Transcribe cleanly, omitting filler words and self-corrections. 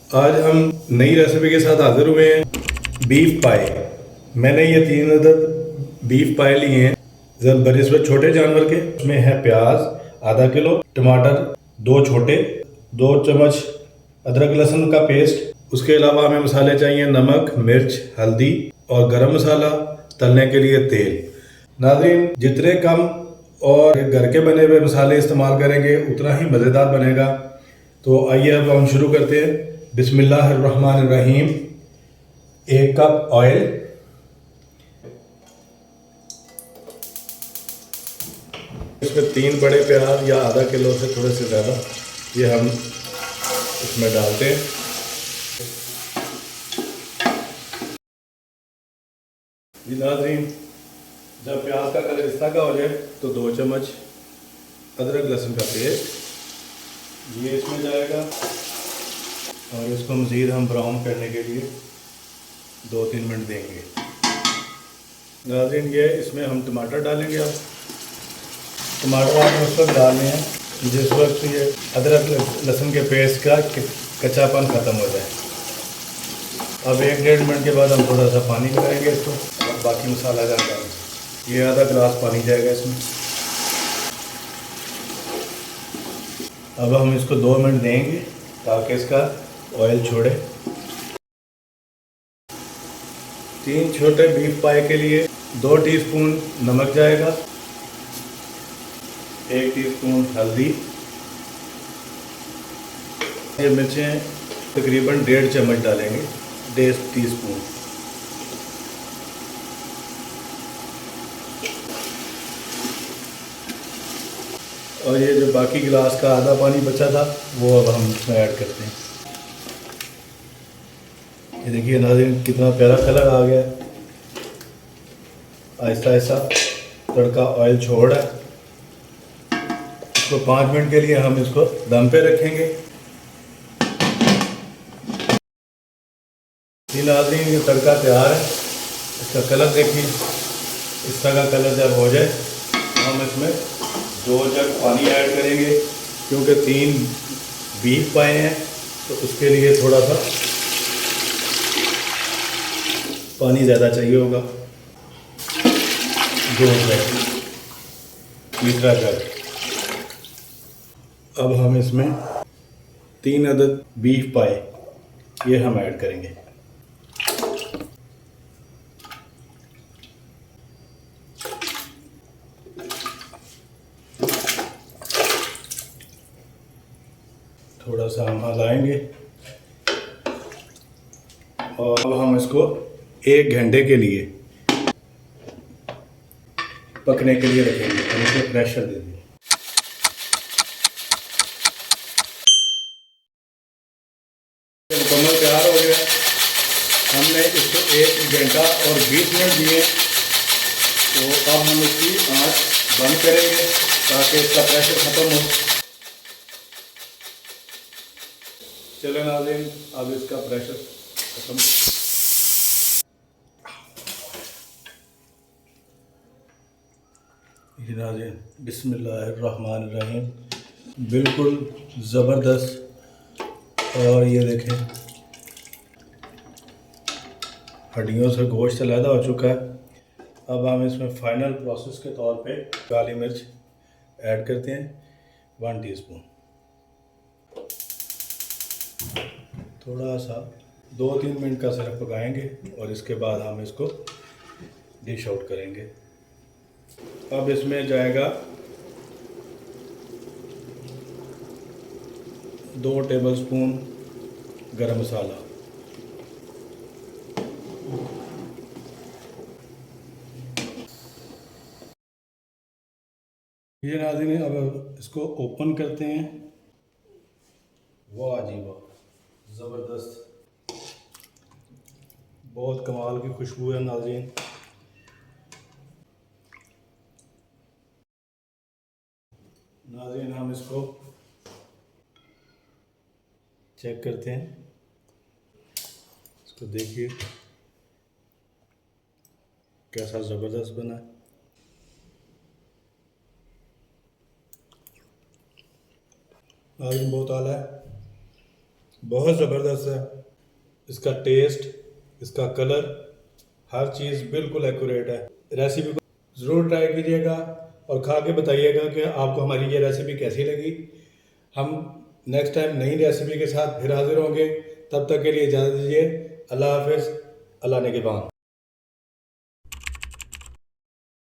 आज हम नई रेसिपी के साथ हाजिर हुए हैं। बीफ पाए। मैंने ये 3 अदद बीफ पाए लिए हैं बनिस्बत छोटे जानवर के। उसमें है प्याज ½ किलो, टमाटर 2 छोटे, 2 चम्मच अदरक लहसुन का पेस्ट। उसके अलावा हमें मसाले चाहिए नमक, मिर्च, हल्दी और गरम मसाला, तलने के लिए तेल। नाज़रीन, जितने कम और घर के बने हुए मसाले इस्तेमाल करेंगे उतना ही मज़ेदार बनेगा। तो आइए अब हम शुरू करते हैं। बिस्मिल्लाहिर्रहमानिर्रहीम। 1 कप ऑयल, इसमें 3 बड़े प्याज या ½ किलो से थोड़े से ज़्यादा ये हम इसमें डालते हैं। जी नाज़रीन, जब प्याज का कलर इस तरह का हो जाए तो 2 चम्मच अदरक लहसुन का पेस्ट ये इसमें जाएगा और इसको मज़ीद हम ब्राउन करने के लिए 2-3 मिनट देंगे। नाज़रीन, ये इसमें हम टमाटर डालेंगे। अब टमाटर आपने उस वक्त डालने हैं जिस वक्त ये अदरक लहसुन के पेस्ट का कच्चापन ख़त्म हो जाए। अब 1-1.5 मिनट के बाद हम थोड़ा सा पानी लगाएंगे इसको और बाकी मसाला डालेंगे। ये ½ गिलास पानी जाएगा इसमें। अब हम इसको 2 मिनट देंगे ताकि इसका ऑयल छोड़े। 3 छोटे बीफ पाए के लिए 2 टीस्पून नमक जाएगा, 1 टीस्पून हल्दी, ये मिर्चें तकरीबन 1.5 चम्मच डालेंगे, 1.5 टीस्पून। और ये जो बाकी गिलास का आधा पानी बचा था वो अब हम इसमें ऐड करते हैं। ये देखिए नाज़रीन, कितना प्यारा कलर आ गया। आहिस्ता आहिस्ता तड़का ऑयल छोड़ रहा है। इसको 5 मिनट के लिए हम इसको दम पे रखेंगे। ये नाज़रीन, ये तड़का तैयार है। इसका कलर देखिए, इस तरह का कलर जब हो जाए तो हम इसमें 2 जग पानी ऐड करेंगे, क्योंकि 3 बीफ पाए हैं तो उसके लिए थोड़ा सा पानी ज़्यादा चाहिए होगा। 2 जग, तीसरा जग। अब हम इसमें 3 अदद बीफ पाए ये हम ऐड करेंगे। थोड़ा सा हम हिलाएंगे और अब हम इसको 1 घंटे के लिए पकने के लिए रखेंगे और इसे प्रेशर दे देंगे। मुकम्मल तैयार हो गया। हमने इसको 1 घंटा और 20 मिनट दिए, तो अब हम इसकी आंच बंद करेंगे ताकि इसका प्रेशर ख़त्म हो। चलें नाज़रीन, अब इसका प्रेशर ख़त्म। ये नाज़रीन, बिस्मिल्लाहिर्रहमानिर्रहीम, बिल्कुल ज़बरदस्त। और ये देखें, हड्डियों से गोश्त अलहदा हो चुका है। अब हम इसमें फ़ाइनल प्रोसेस के तौर पे काली मिर्च ऐड करते हैं, 1 टीस्पून। थोड़ा सा 2-3 मिनट का सिर्फ पकाएंगे और इसके बाद हम इसको डिश आउट करेंगे। अब इसमें जाएगा 2 टेबलस्पून गरम मसाला, ये नाज़रीन अब इसको ओपन करते हैं। वाह जी वाह, ज़बरदस्त, बहुत कमाल की खुशबू है नाज़रीन। नाज़रीन, हम इसको चेक करते हैं, इसको देखिए कैसा ज़बरदस्त बना है। नाज़रीन, बहुत आला है। बहुत ज़बरदस्त है। इसका टेस्ट, इसका कलर, हर चीज़ बिल्कुल एक्यूरेट है। रेसिपी को ज़रूर ट्राई कीजिएगा और खा के बताइएगा कि आपको हमारी ये रेसिपी कैसी लगी। हम नेक्स्ट टाइम नई रेसिपी के साथ फिर हाजिर होंगे। तब तक के लिए इजाज़त दीजिए। अल्लाह हाफिज़। अल्लाह ने के बाद।